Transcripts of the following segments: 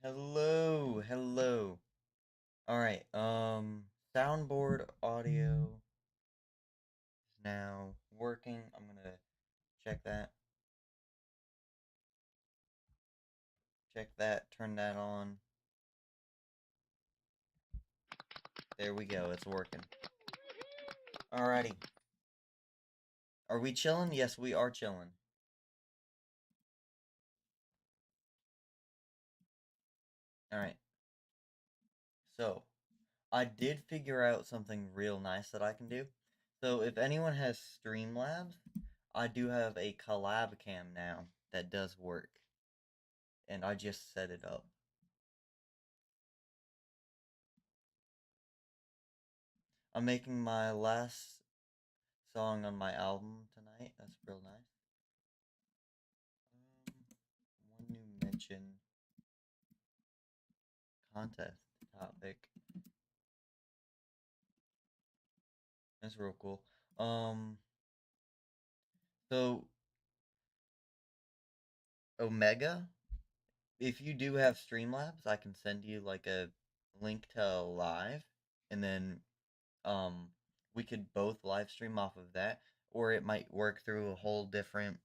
Hello, hello. All right, soundboard audio is now working. I'm gonna check that, turn that on. There we go, it's working. Alrighty. Are we chilling? Yes, we are chilling. Alright, so I did figure out something real nice that I can do. So if anyone has Streamlabs, I do have a collab cam now that does work. And I just set it up. I'm making my last song on my album tonight. That's real nice. One new mention contest topic. That's real cool. So Omega, if you do have Streamlabs, I can send you like a link to live, and then um we could both live stream off of that, or it might work through a whole different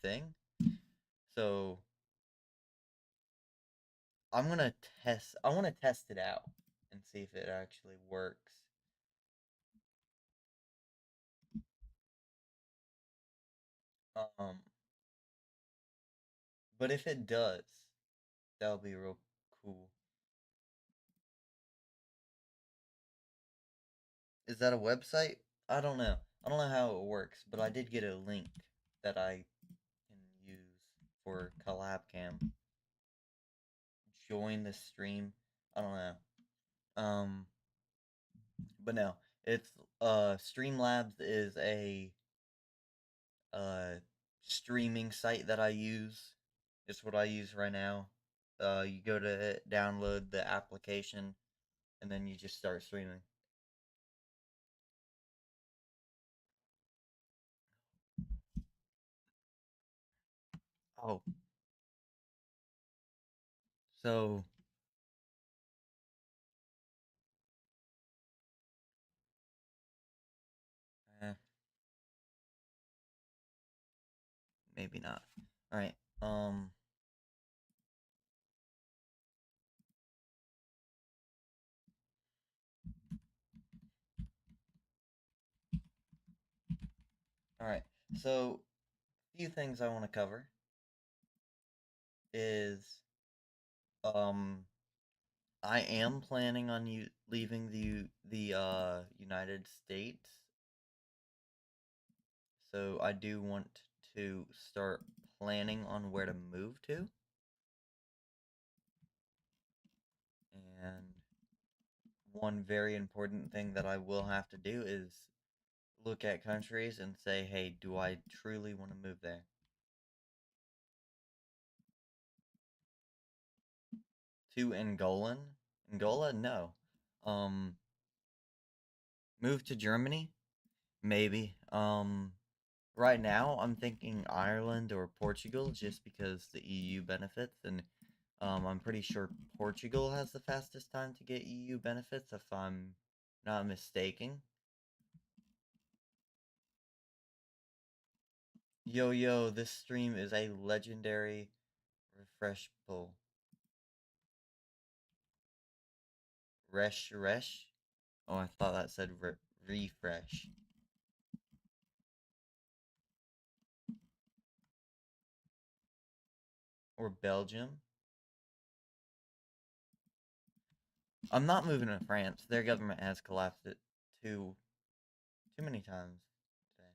thing. So I want to test it out and see if it actually works. Um but if it does, that'll be real cool. Is that a website? I don't know. I don't know how it works, but I did get a link that I can use for CollabCam. Join the stream. I don't know. Um, but no, it's Streamlabs is a uh streaming site that I use. It's what I use right now. You go to it, download the application, and then you just start streaming. Oh, so eh, maybe not. All right. All right. So, a few things I want to cover is um I am planning on you leaving the United States. So I do want to start planning on where to move to. And one very important thing that I will have to do is look at countries and say, "Hey, do I truly want to move there?" To Angolan? Angola? No. Um move to Germany? Maybe. Right now, I'm thinking Ireland or Portugal just because the EU benefits, and I'm pretty sure Portugal has the fastest time to get EU benefits, if I'm not mistaken. Yo, yo, this stream is a legendary refresh pull. Resh? Oh, I thought that said refresh. Or Belgium. I'm not moving to France. Their government has collapsed it too, too many times today.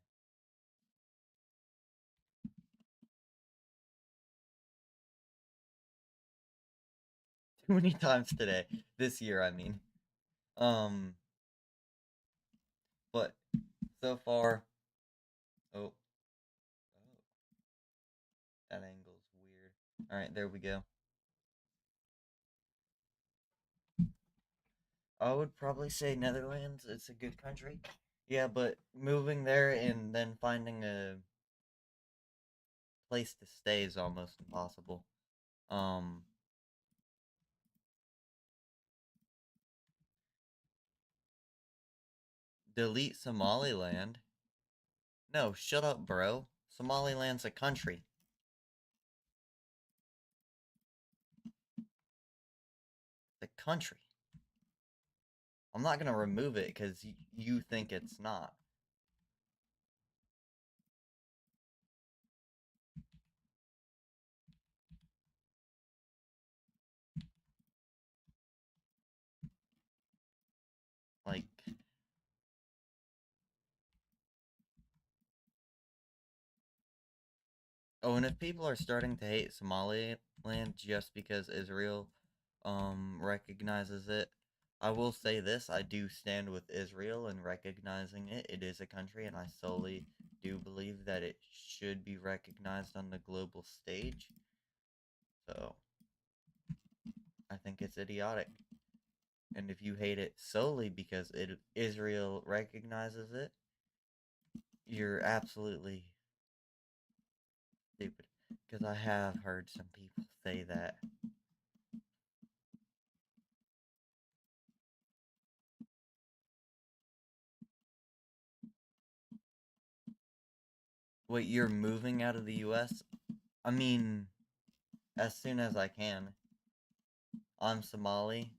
Too many times today. This year, I mean. Um, but so far, oh, oh, that angle's weird. All right, there we go. I would probably say Netherlands. It's a good country. Yeah, but moving there and then finding a place to stay is almost impossible. Um, Delete Somaliland? No, shut up, bro. Somaliland's a country. The country. I'm not gonna remove it because you think it's not. Like, oh, and if people are starting to hate Somaliland just because Israel recognizes it, I will say this, I do stand with Israel in recognizing it. It is a country, and I solely do believe that it should be recognized on the global stage. So, I think it's idiotic. And if you hate it solely because Israel recognizes it, you're absolutely stupid. Because I have heard some people say that. Wait, you're moving out of the US? I mean, as soon as I can. I'm Somali.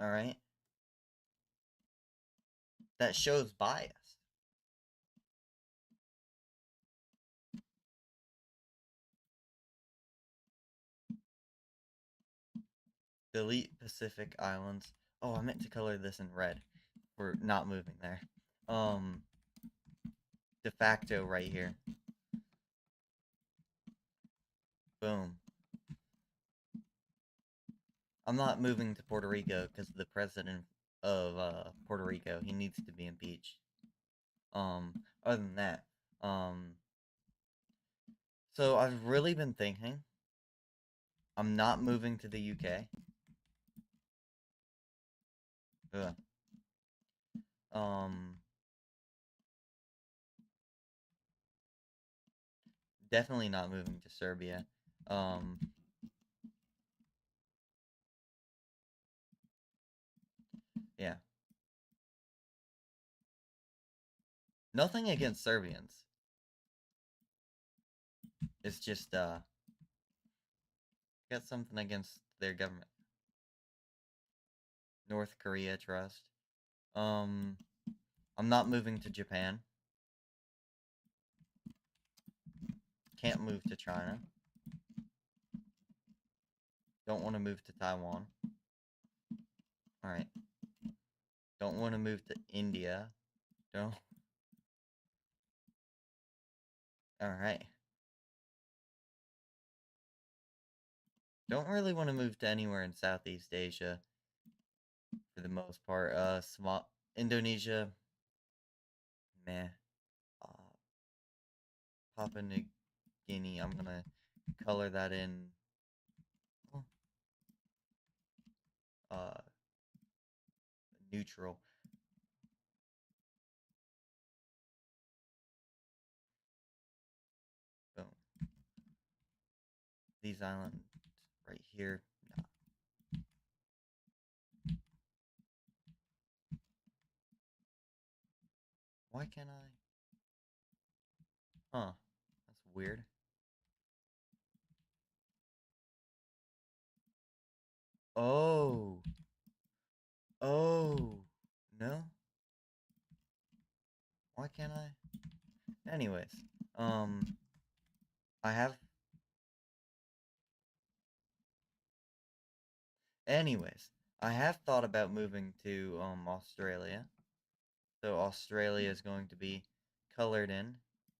Alright? That shows bias. Delete Pacific Islands. Oh, I meant to color this in red. For not moving there. De facto right here. Boom. I'm not moving to Puerto Rico because the president of Puerto Rico, he needs to be impeached. Other than that, so I've really been thinking. I'm not moving to the UK. Ugh. Um, Definitely not moving to Serbia. Um, yeah. Nothing against Serbians. It's just got something against their government. North Korea trust. Um, I'm not moving to Japan. Can't move to China. Don't want to move to Taiwan. Alright. Don't want to move to India. Don't. Alright. Don't really want to move to anywhere in Southeast Asia. For the most part. Small Indonesia. Meh. Uh, Papua New Guinea. I'm gonna color that in. Uh, Neutral. Boom. These islands right here. Nah. Why can't I? Huh. That's weird. Oh. Oh. No? Why can't I? Anyways. Um. I have. Anyways. I have thought about moving to Australia. So Australia is going to be colored in.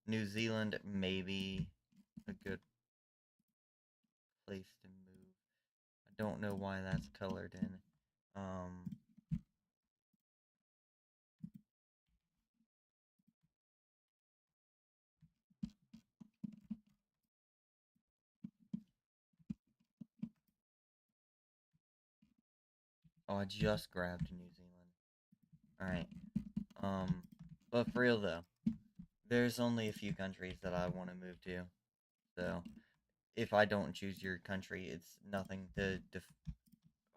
New Zealand maybe a good place to move. I don't know why that's colored in. Um, oh, I just grabbed New Zealand. All right. But for real though, there's only a few countries that I want to move to. So if I don't choose your country, it's nothing to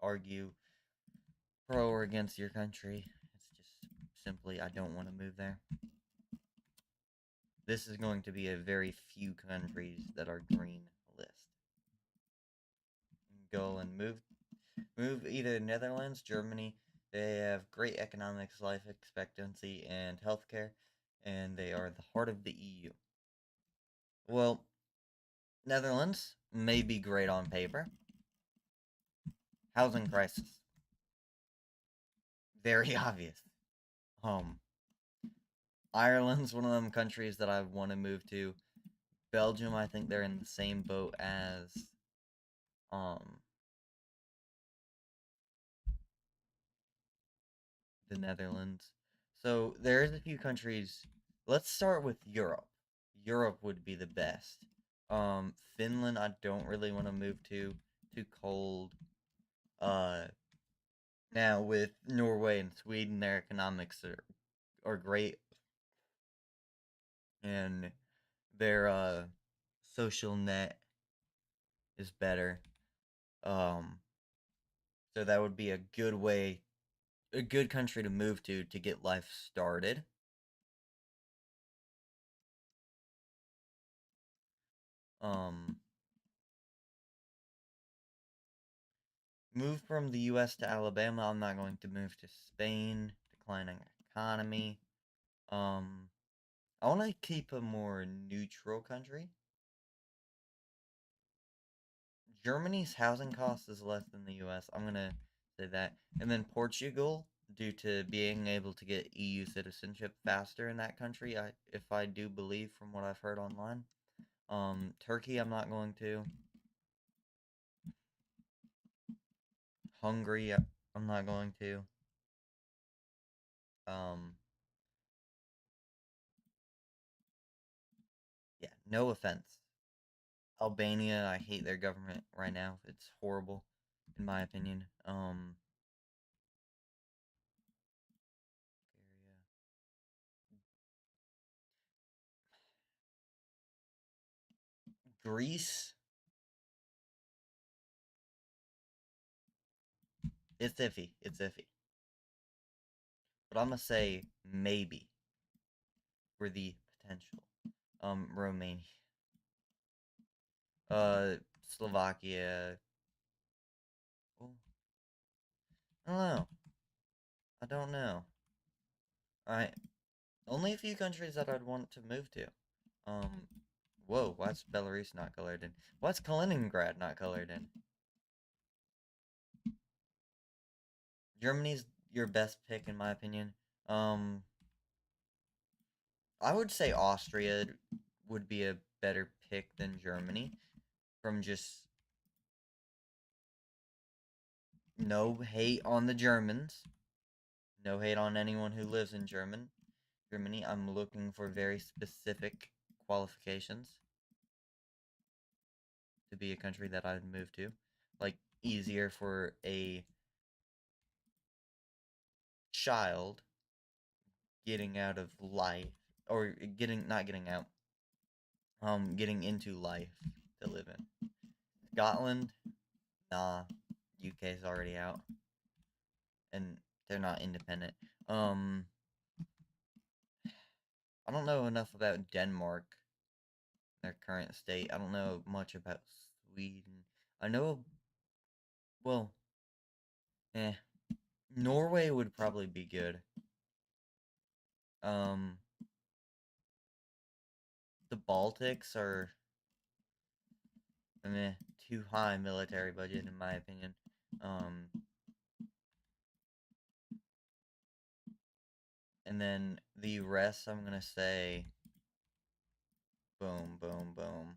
argue pro or against your country. It's just simply I don't want to move there. This is going to be a very few countries that are green list. Go and move either Netherlands, Germany. They have great economics, life expectancy, and healthcare, and they are the heart of the EU. Well, Netherlands may be great on paper. Housing crisis. Very obvious. Ireland's one of them countries that I want to move to. Belgium, I think they're in the same boat as the Netherlands. So there's a few countries. Let's start with Europe. Europe would be the best. Finland, I don't really want to move to. Too cold. Uh, Now with Norway and Sweden, their economics are great, and their social net is better. So that would be a good way, a good country to move to get life started. Move from the U.S. to Alabama. I'm not going to move to Spain. Declining economy. I want to keep a more neutral country. Germany's housing cost is less than the U.S. I'm gonna say that, and then Portugal, due to being able to get EU citizenship faster in that country, if I do believe from what I've heard online. Turkey, I'm not going to. Hungary, I'm not going to. Um, yeah, no offense. Albania, I hate their government right now. It's horrible, in my opinion. Greece, it's iffy. It's iffy. But I'm gonna say maybe for the potential. Romania, uh, Slovakia. Oh, I don't know. I don't know. Alright, only a few countries that I'd want to move to. Um, whoa, why's Belarus not colored in? Why's Kaliningrad not colored in? Germany's your best pick in my opinion. Um, I would say Austria would be a better pick than Germany from just no hate on the Germans. No hate on anyone who lives in Germany. I'm looking for very specific qualifications to be a country that I'd move to. Like easier for a child getting out of life or getting not getting out getting into life to live in. Scotland, nah, UK's already out and they're not independent. I don't know enough about Denmark, their current state. I don't know much about Sweden. I know, well, eh, Norway would probably be good. Um, the Baltics are, meh, too high military budget in my opinion. Um, and then the rest, I'm gonna say, boom, boom, boom.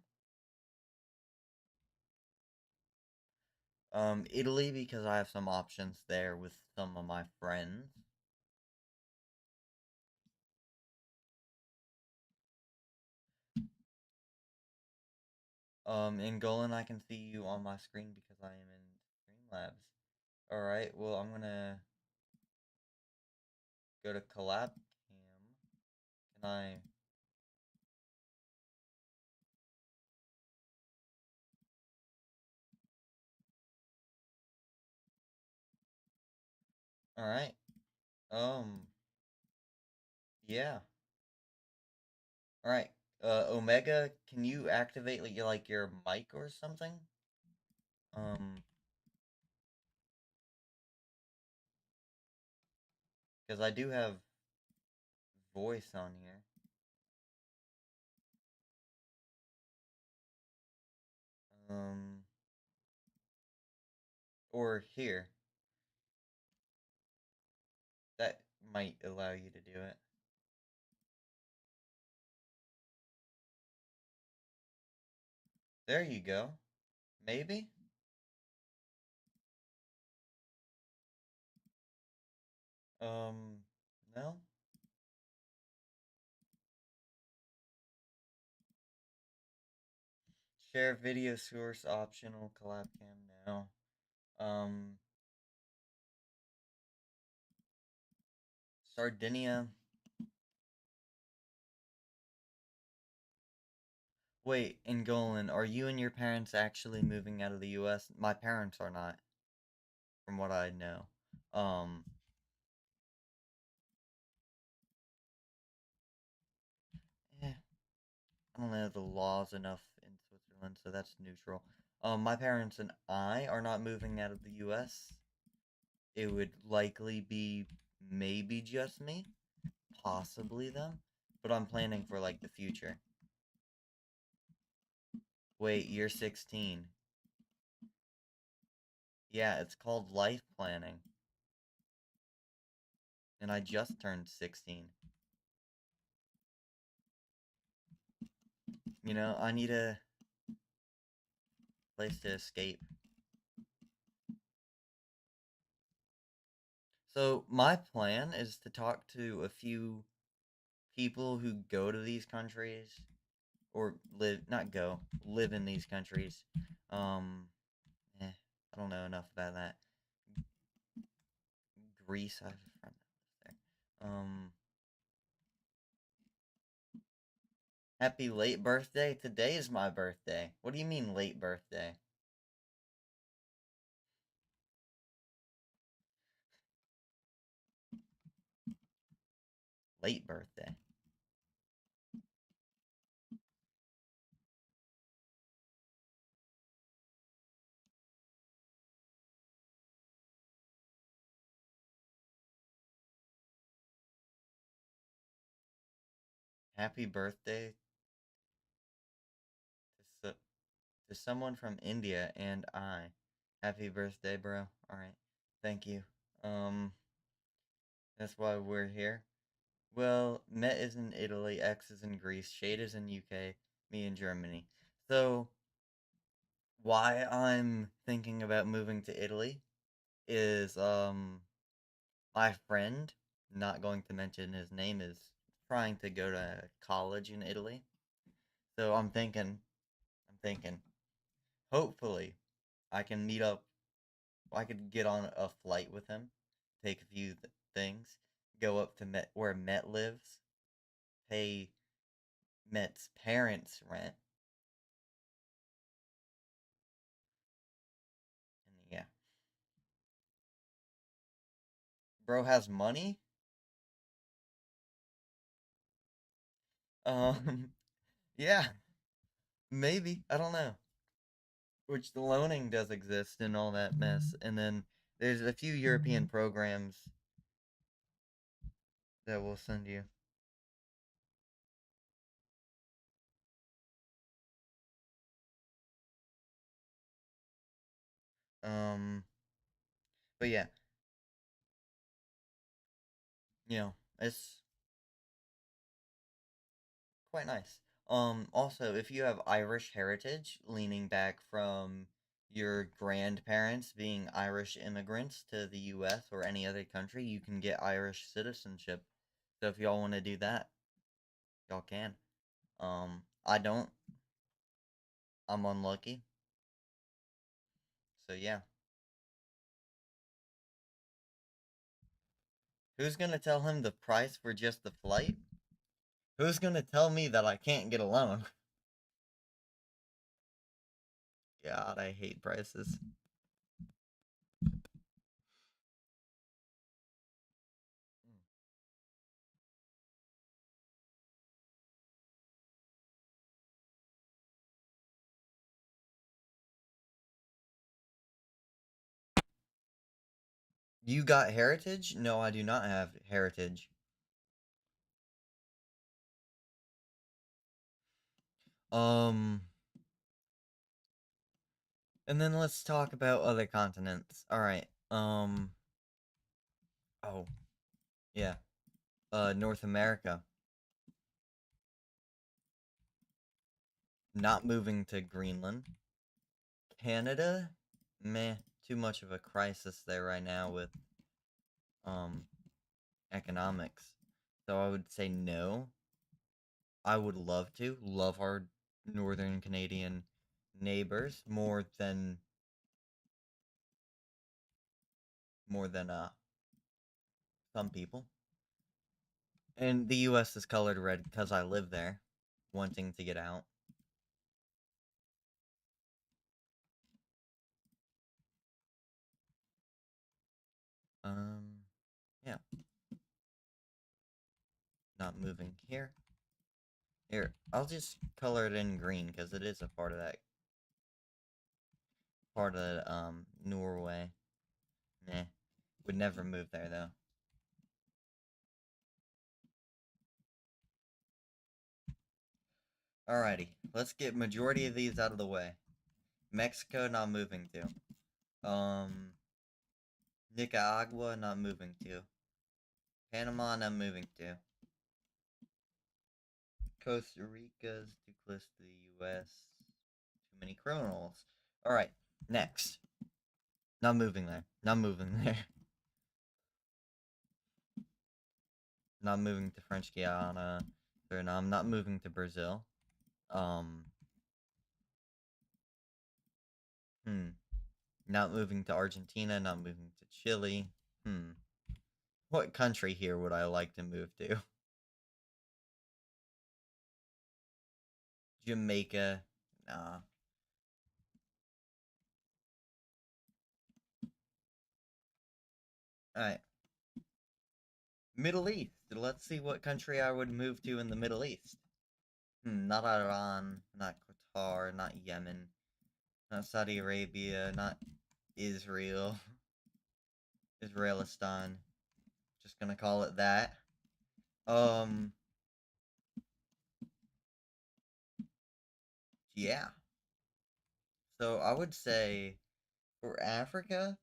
Italy because I have some options there with some of my friends. In Golan, I can see you on my screen because I am in Streamlabs. Alright, well, I'm gonna go to collab cam. Can I All right. Um. Yeah. All right. Omega, can you activate like your mic or something? Um, because I do have voice on here. Um, or here. That might allow you to do it. There you go. Maybe? No? Share video source optional collab cam now. Um, Sardinia. Wait, Angolan, are you and your parents actually moving out of the US? My parents are not, from what I know. Um, eh, I don't know the laws enough in Switzerland, so that's neutral. My parents and I are not moving out of the US. It would likely be maybe just me, possibly them, but I'm planning for like the future. Wait, you're 16. Yeah, it's called life planning. And I just turned 16. You know, I need a place to escape. So, my plan is to talk to a few people who go to these countries or live, not go, live in these countries. Um, I don't know enough about that. Greece, I have a friend that lives there. Happy late birthday. Today is my birthday. What do you mean late birthday? Late birthday. Happy birthday to, to someone from India and I. Happy birthday, bro. All right. Thank you. Um, that's why we're here. Well, Met is in Italy, X is in Greece, Shade is in UK, me in Germany. So, why I'm thinking about moving to Italy is my friend, not going to mention his name, is trying to go to college in Italy. So I'm thinking, hopefully I can meet up. I could get on a flight with him, take a few things, go up to Met where Met lives, pay Met's parents rent, and yeah, bro has money. Um, yeah, maybe I don't know. Which the loaning does exist and all that mess, and then there's a few European programs that we'll send you. Um, but yeah, it's quite nice. Also, if you have Irish heritage, leaning back from your grandparents being Irish immigrants to the US or any other country, you can get Irish citizenship. So if y'all want to do that, y'all can. I don't. I'm unlucky. So yeah. Who's gonna tell him the price for just the flight? Who's gonna tell me that I can't get a loan? God, I hate prices. You got heritage? No, I do not have heritage. Um, and then let's talk about other continents. All right. Oh, yeah. North America. Not moving to Greenland. Canada? Meh. Too much of a crisis there right now with um economics. So I would say no. I would love to. Love our northern Canadian neighbors more than some people. And the US is colored red because I live there, wanting to get out. Um yeah, not moving here. Here, I'll just color it in green because it is a part of Norway. Nah. Would never move there though. Alrighty, let's get majority of these out of the way. Mexico not moving to. Nicaragua not moving to. Panama not moving to. Costa Rica's too close to the US. Too many criminals. Alright, next. Not moving there. Not moving there. Not moving to French Guiana. Suriname. Not moving to Brazil. Um hmm. Not moving to Argentina, not moving to Chile. Hmm. What country here would I like to move to? Jamaica. Nah. Alright. Middle East. Let's see what country I would move to in the Middle East. Not Iran, not Qatar, not Yemen, not Saudi Arabia, not Israel. Israelistan. Just gonna call it that. Um, yeah. So I would say for Africa,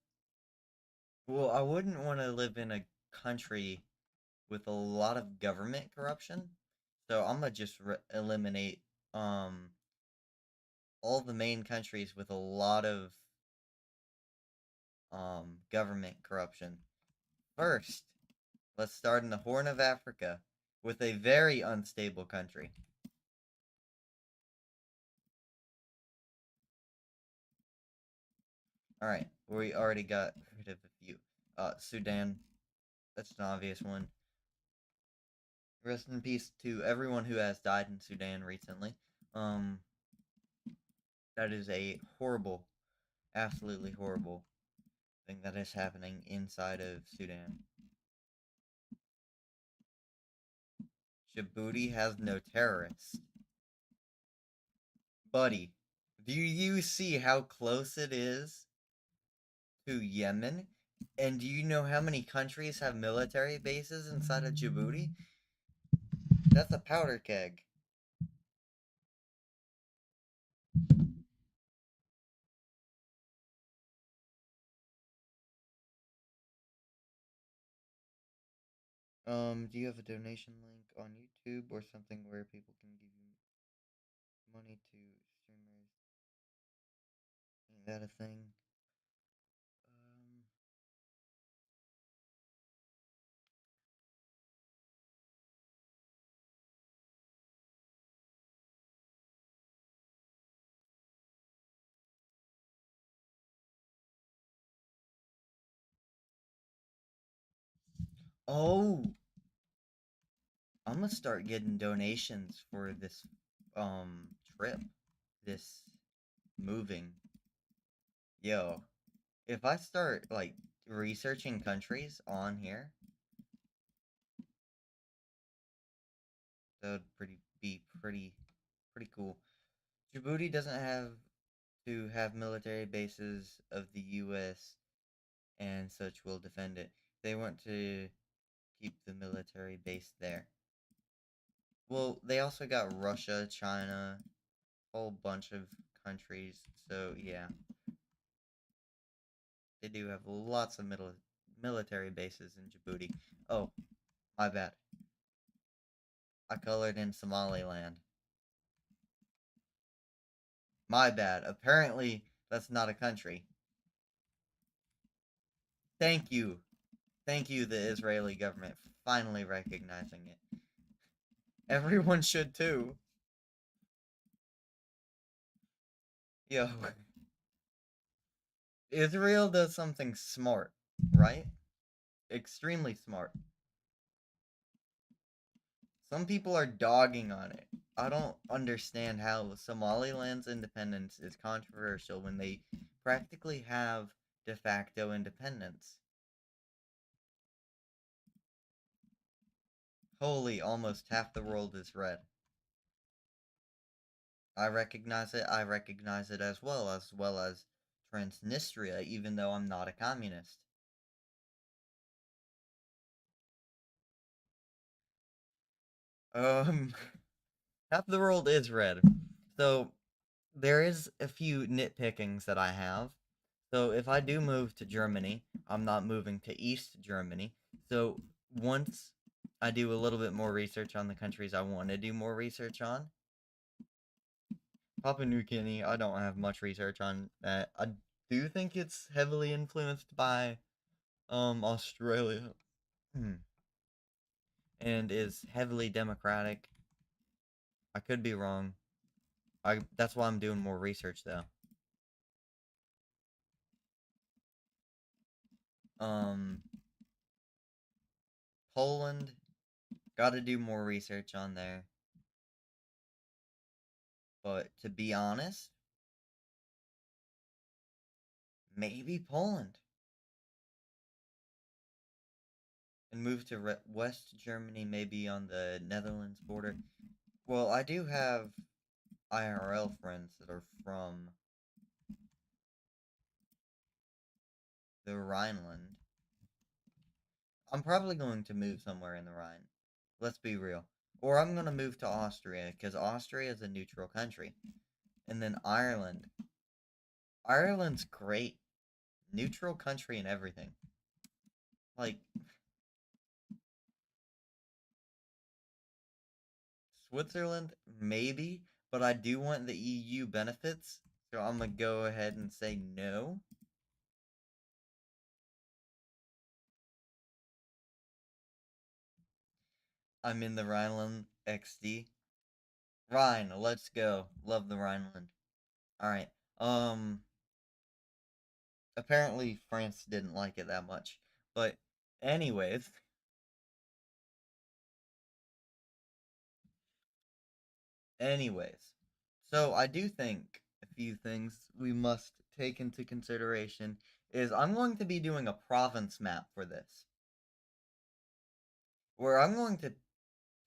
well, I wouldn't want to live in a country with a lot of government corruption. So I'm gonna just eliminate um all the main countries with a lot of government corruption. First, let's start in the Horn of Africa with a very unstable country. All right, we already got rid of a few. Sudan, that's an obvious one. Rest in peace to everyone who has died in Sudan recently. Um, that is a horrible, absolutely horrible thing that is happening inside of Sudan. Djibouti has no terrorists. Buddy, do you see how close it is to Yemen? And do you know how many countries have military bases inside of Djibouti? That's a powder keg. Do you have a donation link on YouTube or something where people can give you money to streamers? Ain't that a thing? Um, oh, I'm gonna start getting donations for this trip, this moving. Yo, if I start like researching countries on here, that would be pretty cool. Djibouti doesn't have to have military bases of the U.S. and such will defend it. They want to keep the military base there. Well, they also got Russia, China, a whole bunch of countries. So yeah, they do have lots of military bases in Djibouti. Oh, my bad. I colored in Somaliland. My bad. Apparently, that's not a country. Thank you. Thank you, the Israeli government, for finally recognizing it. Everyone should too. Yo, Israel does something smart, right? Extremely smart. Some people are dogging on it. I don't understand how Somaliland's independence is controversial when they practically have de facto independence. Holy, almost half the world is red. I recognize it. I recognize it as well as Transnistria, even though I'm not a communist. Um, half the world is red. So there is a few nitpickings that I have. So if I do move to Germany, I'm not moving to East Germany. So once I do a little bit more research on the countries I want to do more research on, Papua New Guinea, I don't have much research on that. I do think it's heavily influenced by Australia. And is heavily democratic. I could be wrong. I That's why I'm doing more research though. Um Poland, got to do more research on there. But to be honest, maybe Poland and move to West Germany, maybe on the Netherlands border. Well, I do have IRL friends that are from the Rhineland. I'm probably going to move somewhere in the Rhine. Let's be real. Or I'm going to move to Austria because Austria is a neutral country. And then Ireland. Ireland's great. Neutral country and everything. Like, Switzerland, maybe, but I do want the EU benefits, so I'm gonna go ahead and say no. I'm in the Rhineland XD. Rhine, let's go. Love the Rhineland. Alright. Apparently France didn't like it that much. But anyways, anyways. So I do think a few things we must take into consideration is I'm going to be doing a province map for this, where I'm going to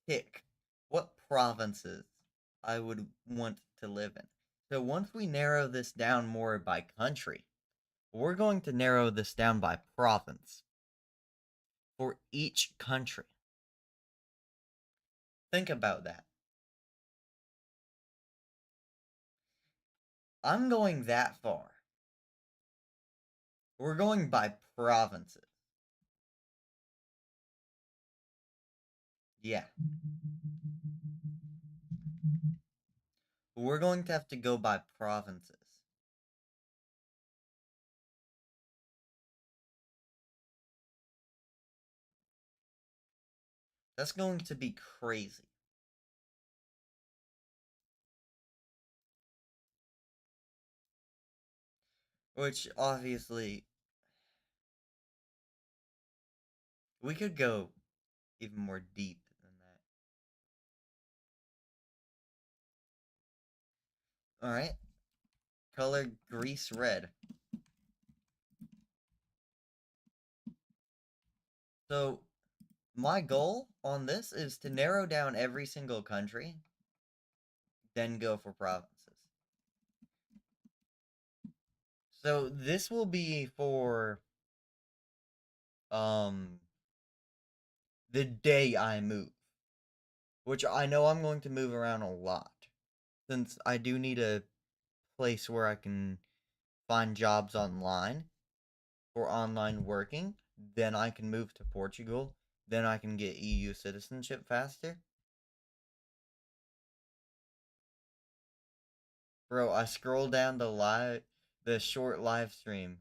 pick what provinces I would want to live in. So once we narrow this down more by country, we're going to narrow this down by province for each country. Think about that. I'm going that far. We're going by provinces. Yeah. We're going to have to go by provinces. That's going to be crazy. Which, obviously, we could go even more deep than that. Alright. Color Greece red. So, my goal on this is to narrow down every single country, then go for provinces. So, this will be for um the day I move, which I know I'm going to move around a lot since I do need a place where I can find jobs online for online working. Then I can move to Portugal. Then I can get EU citizenship faster. Bro, I scroll down the short live stream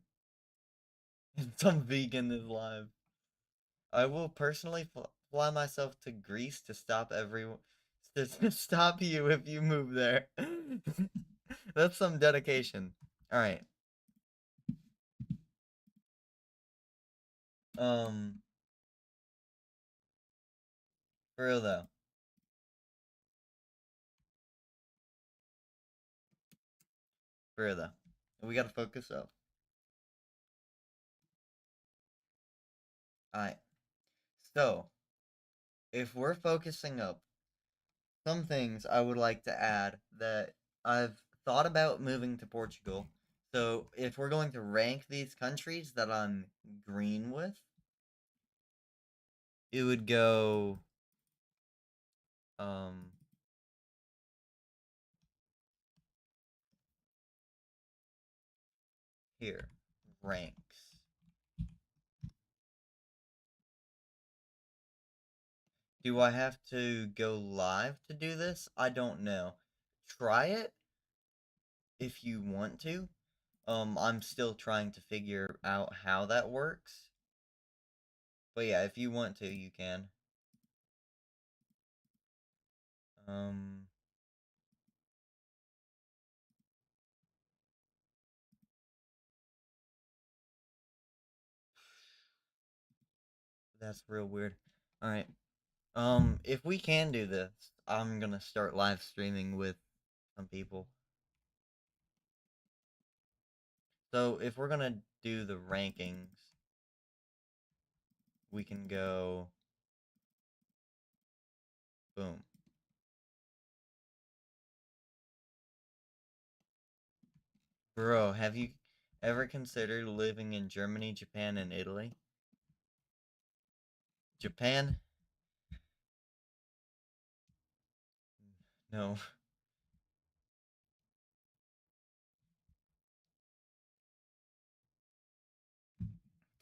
and some vegan is live. I will personally fly myself to Greece to stop everyone to stop you if you move there. That's some dedication. All right. Um, for real though. For real though. We gotta focus up. All right. So, if we're focusing up, some things I would like to add that I've thought about moving to Portugal. So, if we're going to rank these countries that I'm green with, it would go um here. Ranks. Do I have to go live to do this? I don't know. Try it if you want to. I'm still trying to figure out how that works. But yeah, if you want to, you can. Um, that's real weird. All right. If we can do this, I'm gonna start live streaming with some people. So if we're gonna do the rankings, we can go boom. Bro, have you ever considered living in Germany, Japan, and Italy? Japan? No.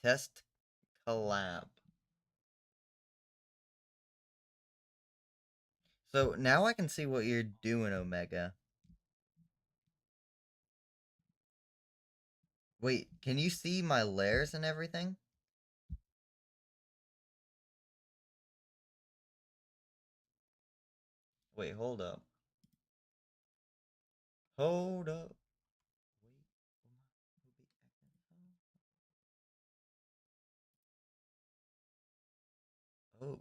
Test collab. So now I can see what you're doing, Omega. Wait, can you see my layers and everything? Wait, hold up. Hold up. Wait. Oh.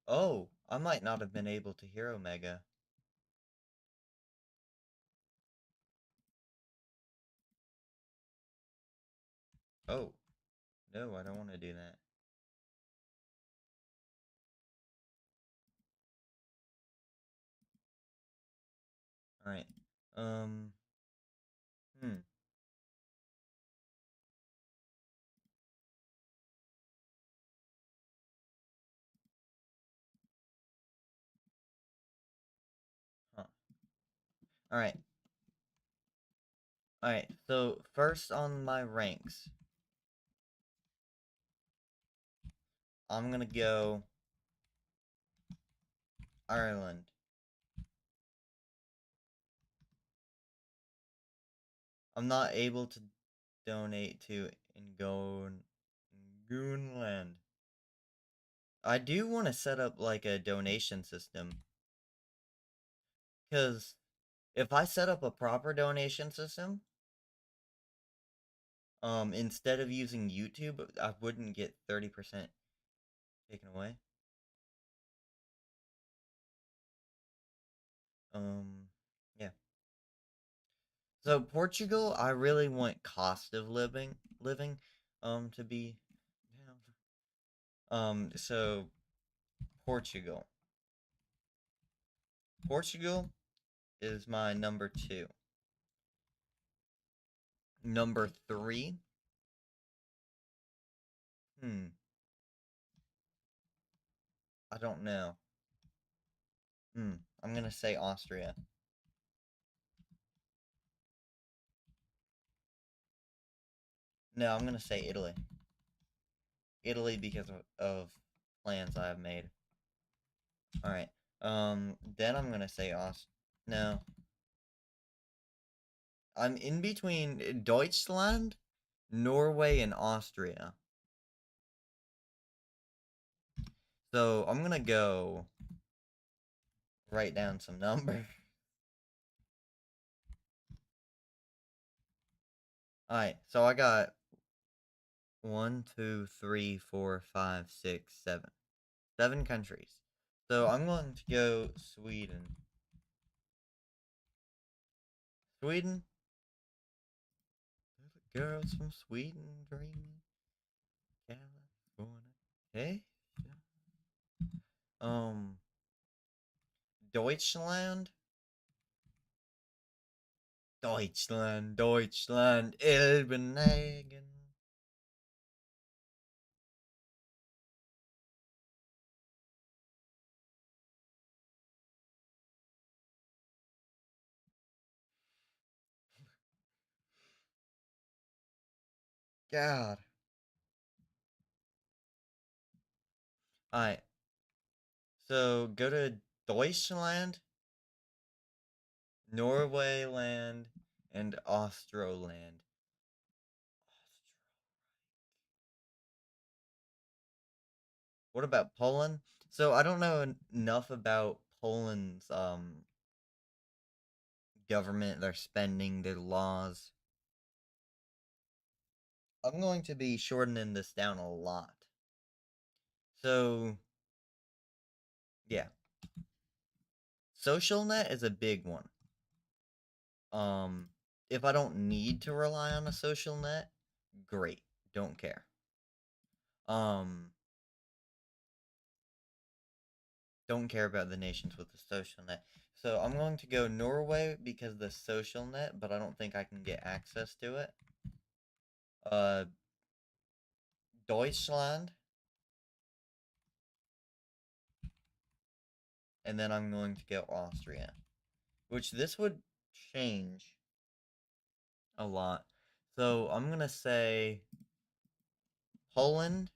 Oh, I might not have been able to hear Omega. Oh. No, I don't want to do that. Alright. Um. Hmm. Huh. Alright. Alright. So, first on my ranks, I'm gonna go Ireland. I'm not able to donate to Ngoonland. I do want to set up like a donation system. Because if I set up a proper donation system, instead of using YouTube, I wouldn't get 30% taken away. Yeah. So Portugal, I really want cost of living, to be down. So Portugal. Portugal is my number two. Number three Hmm. I don't know. Hmm. I'm gonna say Austria. No, I'm gonna say Italy. Italy because of plans I have made. All right. Then I'm gonna say No, I'm in between Deutschland, Norway, and Austria. So I'm gonna go write down some numbers. All right. So I got 1, 2, 3, 4, 5, 6, 7. 7 countries. So I'm going to go Sweden. Sweden. Girls from Sweden dreaming California. Hey. Um. Deutschland. Deutschland. Deutschland. Elbenhagen. God. Alright. So go to Deutschland, Norwayland, and Austroland. What about Poland? So I don't know enough about Poland's government, their spending, their laws. I'm going to be shortening this down a lot. So yeah, social net is a big one. Um, if I don't need to rely on a social net, great, don't care. Um, don't care about the nations with the social net. So I'm going to go Norway because the social net, but I don't think I can get access to it. Uh, Deutschland, and then I'm going to go Austria, which this would change a lot. So I'm gonna say Poland,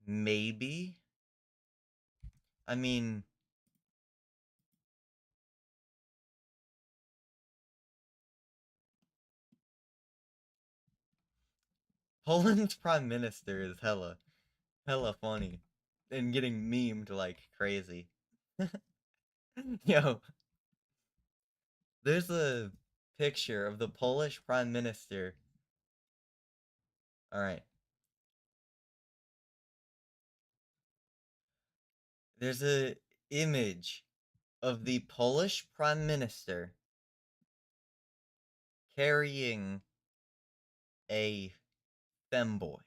maybe. I mean, Poland's prime minister is hella funny and getting memed like crazy. Yo, there's a picture of the Polish prime minister. All right, there's a image of the Polish prime minister carrying a femboy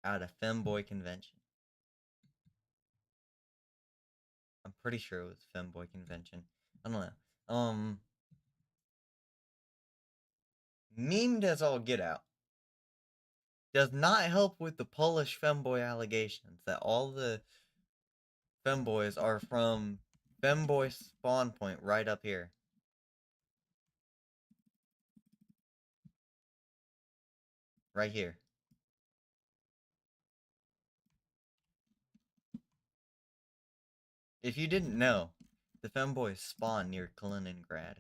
at a femboy convention. I'm pretty sure it was femboy convention. I don't know. Memed as all get out. Does not help with the Polish femboy allegations that all the femboys are from femboy spawn point right up here. Right here. If you didn't know, the femboys spawn near Kaliningrad,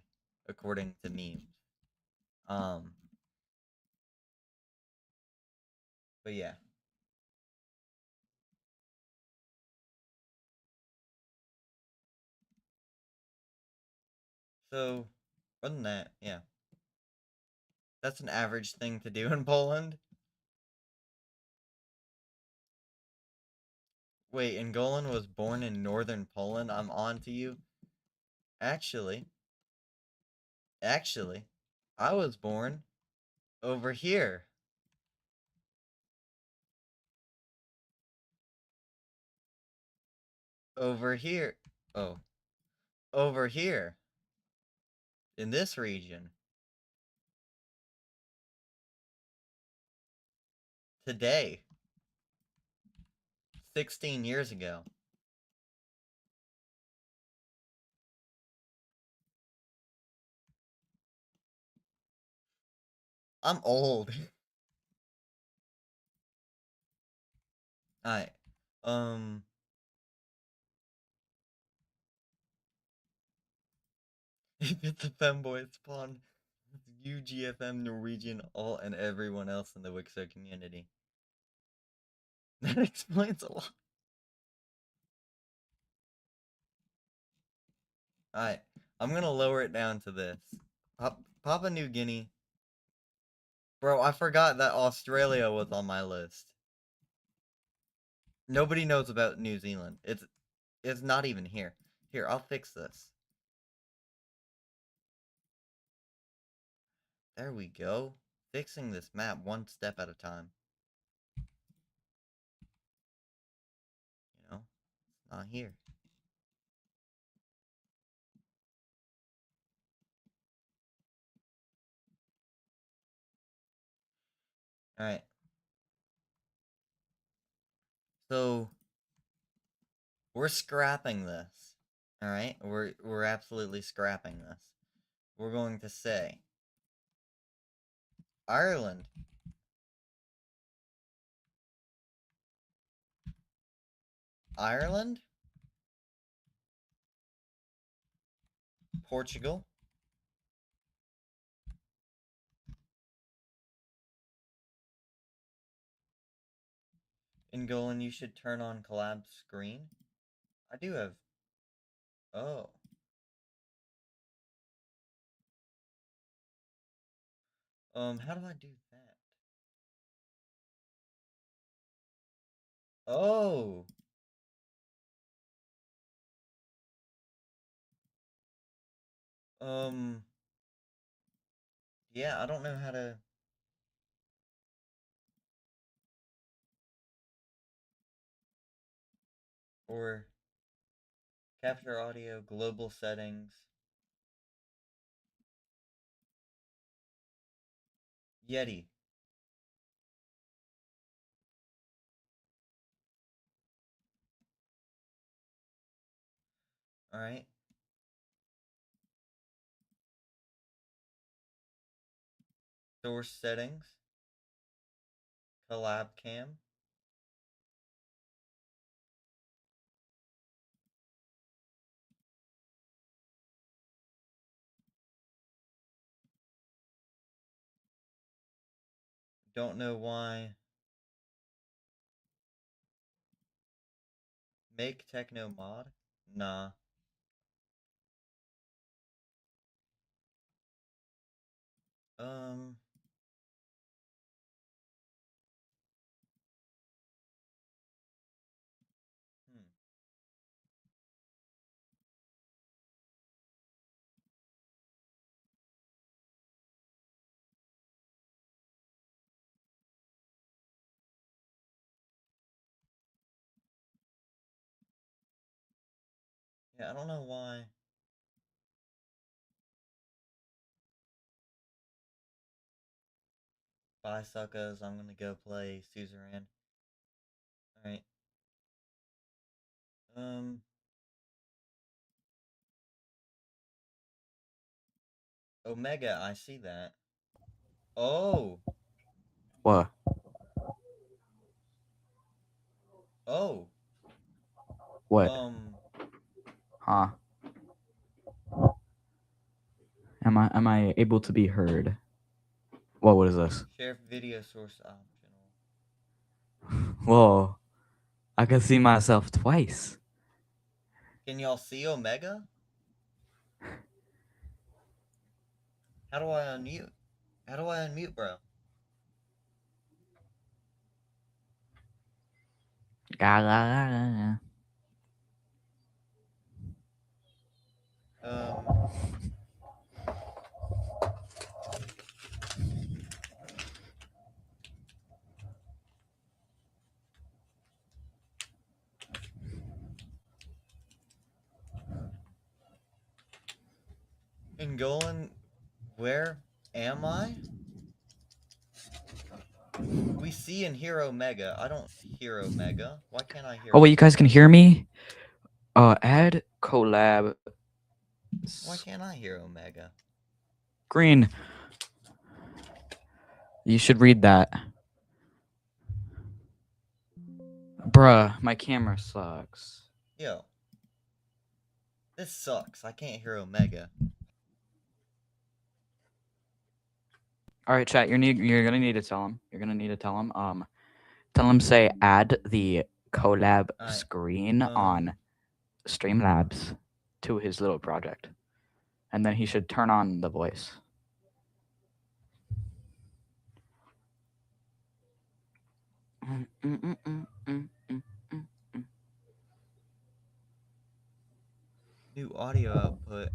according to memes. Um, but yeah. So, other than that, yeah. That's an average thing to do in Poland. Wait, Angolan was born in northern Poland? I'm on to you. Actually, actually, I was born over here. Over here. Oh, over here. In this region. Today. 16 years ago. I'm old. Alright. If it's a femboy spawn, UGFM, Norwegian, alt, and everyone else in the Wixo community. That explains a lot. Alright, I'm gonna lower it down to this. Papua New Guinea. Bro, I forgot that Australia was on my list. Nobody knows about New Zealand. It's not even here. Here, I'll fix this. There we go. Fixing this map one step at a time. You know, it's not here. Alright. So, we're scrapping this. Alright? We're absolutely scrapping this. We're going to say Ireland. Ireland? Portugal? Angolan, you should turn on collab screen. I do have... Oh. How do I do that? Oh! Yeah, I don't know how to... Or... Capture audio, global settings. Yeti. Alright. Source settings. Collab cam. Don't know why. Make techno mod? Nah. Hmm. Yeah, I don't know why. Bye, suckers. I'm gonna go play Suzerain. Alright. Omega, I see that. Oh! What? Oh! What? Huh? Am I able to be heard? What is this? Share video source optional. Whoa. I can see myself twice. Can y'all see Omega? How do I unmute? How do I unmute, bro? Angolan, where am I? We see and hear Omega. I don't hear Omega. Why can't I hear Oh wait, you guys Omega? can hear me? Add collab Why can't I hear Omega? Green. You should read that. Bruh, my camera sucks. Yo. This sucks. I can't hear Omega. All right, chat. You're gonna need to tell him. Tell him say add the collab Alright, screen on Streamlabs to his little project, and then he should turn on the voice. New audio output.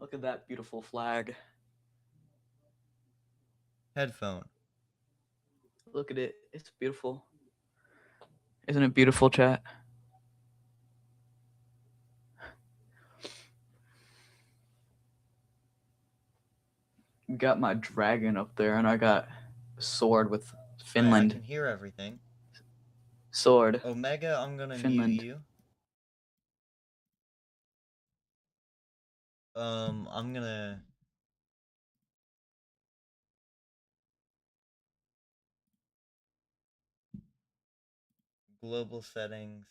Look at that beautiful flag. Headphone. Look at it. It's beautiful. Isn't it beautiful, chat? Got my dragon up there, and I got a sword with Finland. I can hear everything. Sword. Omega, I'm gonna Finland. mute you. I'm gonna... Global settings.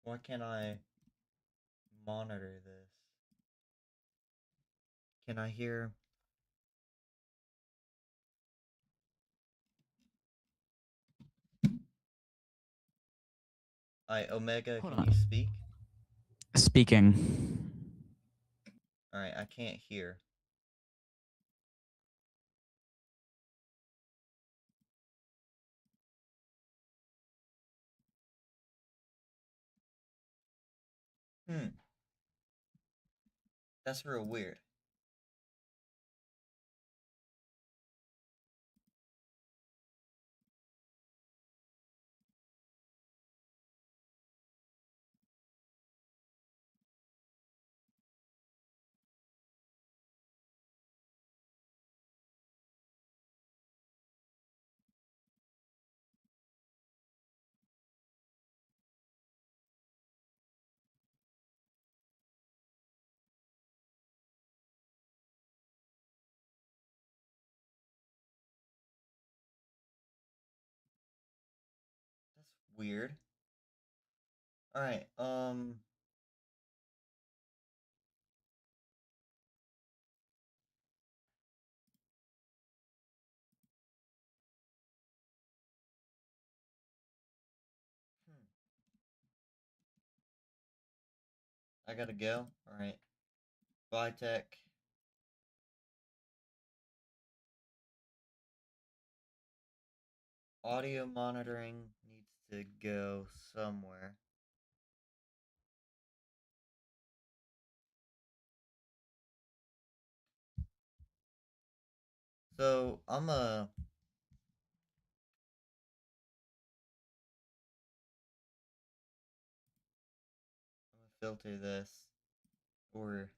Why can't I monitor this? Can I hear... Alright, Omega, Hold can on. you speak? Speaking. Alright, I can't hear. That's real weird. That's weird. Alright, I gotta go. Alright. Bye, tech. Audio monitoring needs to go somewhere. So, I'm gonna filter this, or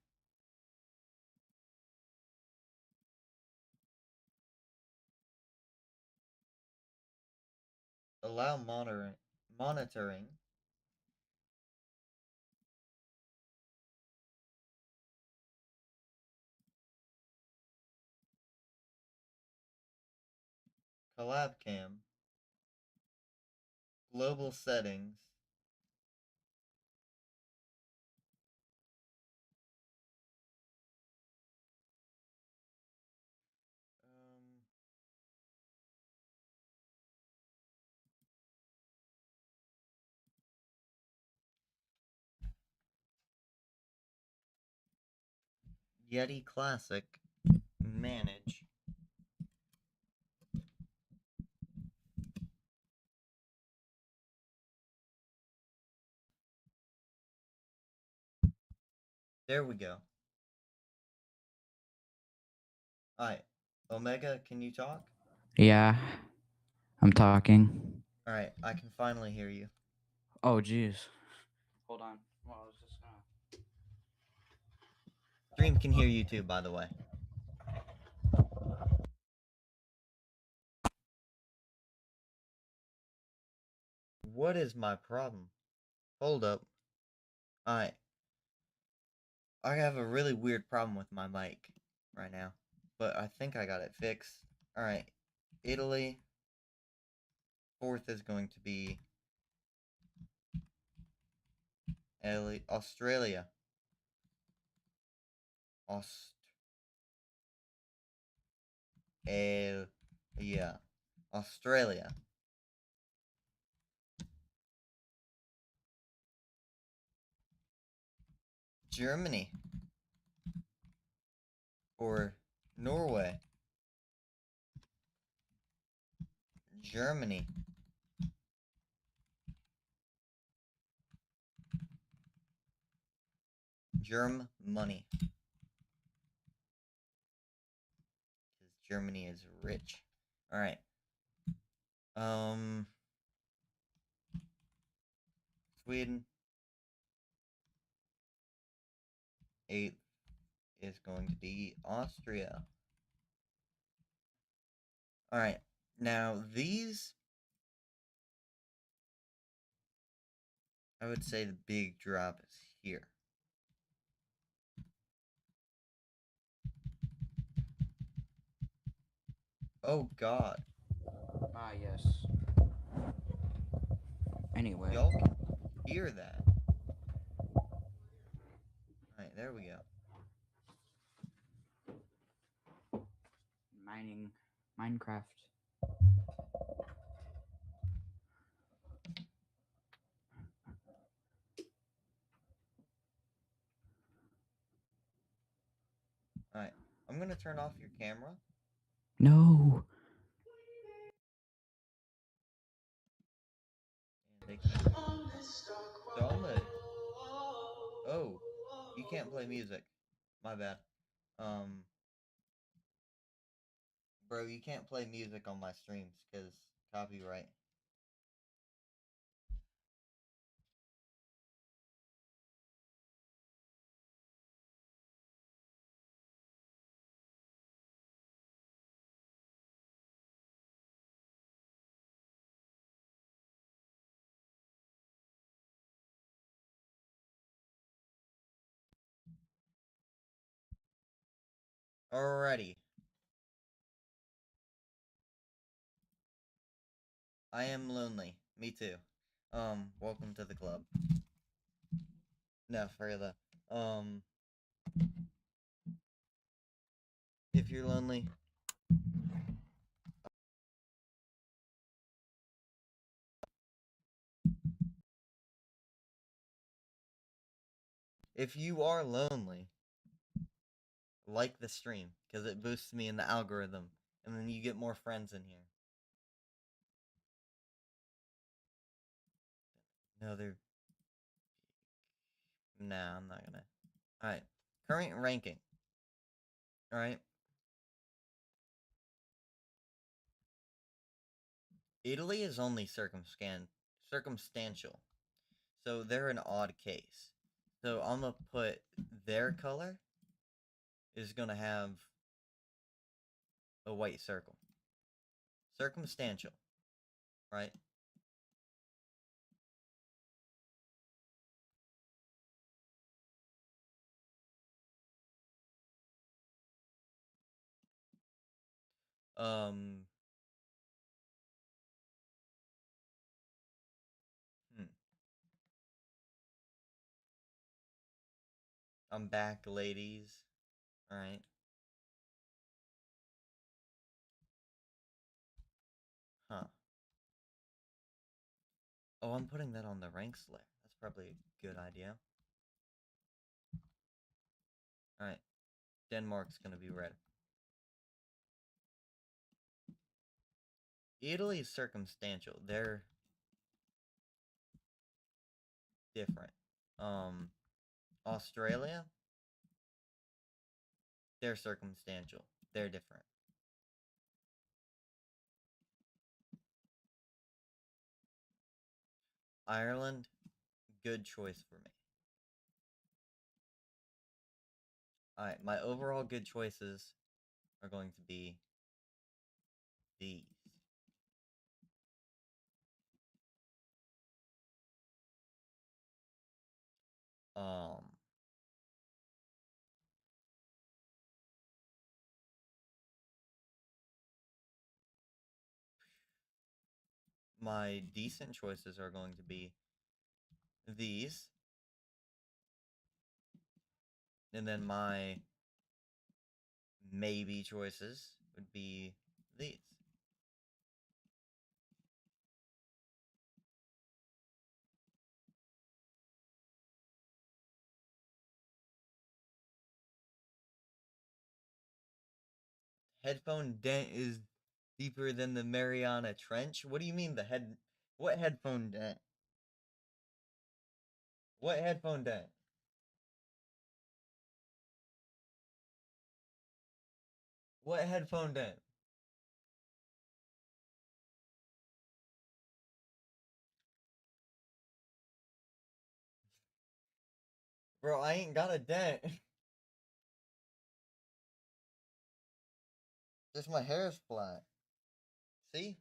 allow monitoring. Collab cam. Global settings. Yeti Classic. Manage. There we go. Alright. Omega, can you talk? Yeah, I'm talking. Alright, I can finally hear you. Oh, jeez. Hold on. Well, I was just gonna. Stream can hear you too, by the way. What is my problem? Hold up. Alright. I have a really weird problem with my mic right now, but I think I got it fixed. Alright. Italy. Fourth is going to be Australia. Australia. Germany. Or Norway. Germany. Germany. Because Germany is rich. Alright. Sweden. 8th is going to be Austria. Alright. Now, these, I would say the big drop is here. Oh, God. Ah, yes. Anyway. Y'all can hear that. Alright, there we go. Minecraft. Alright. I'm going to turn off your camera. No. And they can't. So I'm gonna. Oh, you can't play music. My bad. Bro, you can't play music on my streams because copyright. Alrighty. I am lonely. Me too. Welcome to the club. No, for real though. If you're lonely, if you are lonely, like the stream because it boosts me in the algorithm, and then you get more friends in here. No, they're. Nah, I'm not gonna. Alright. Current ranking. Alright. Italy is only circumstantial. So they're an odd case. So I'm gonna put their color is gonna have a white circle. Circumstantial. Right? Um hmm. I'm back, ladies. Alright. Huh. Oh, I'm putting that on the ranks layer. That's probably a good idea. Alright. Denmark's gonna be red. Italy's circumstantial. They're different. Australia, they're circumstantial. They're different. Ireland, good choice for me. Alright, my overall good choices are going to be these. My decent choices are going to be these. And then my maybe choices would be these. Headphone dent is deeper than the Mariana Trench? What do you mean what headphone dent? What headphone dent? What headphone dent? Bro, I ain't got a dent. Just my hair is flat. See?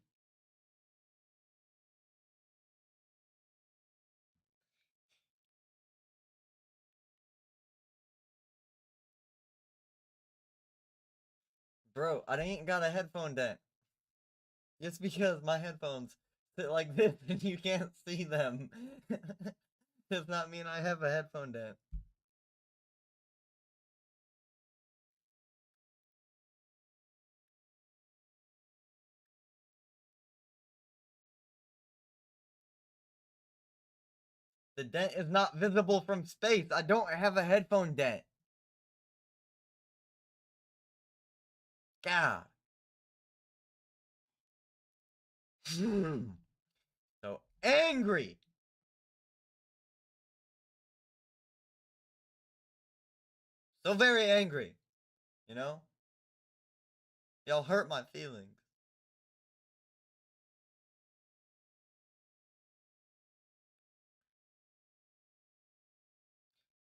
Bro, I ain't got a headphone dent. Just because my headphones sit like this and you can't see them does not mean I have a headphone dent. The dent is not visible from space. I don't have a headphone dent. God. So angry. So very angry. You know? Y'all hurt my feelings.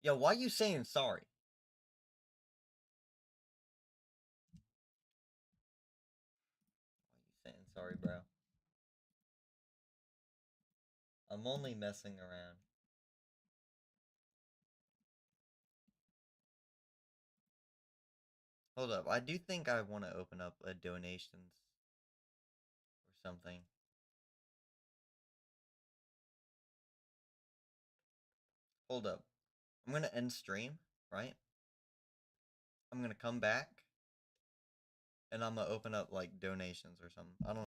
Yo, why you saying sorry? Why you saying sorry, bro? I'm only messing around. Hold up. I do think I want to open up a donations or something. Hold up. I'm going to end stream, right? I'm going to come back and I'm going to open up like donations or something. I don't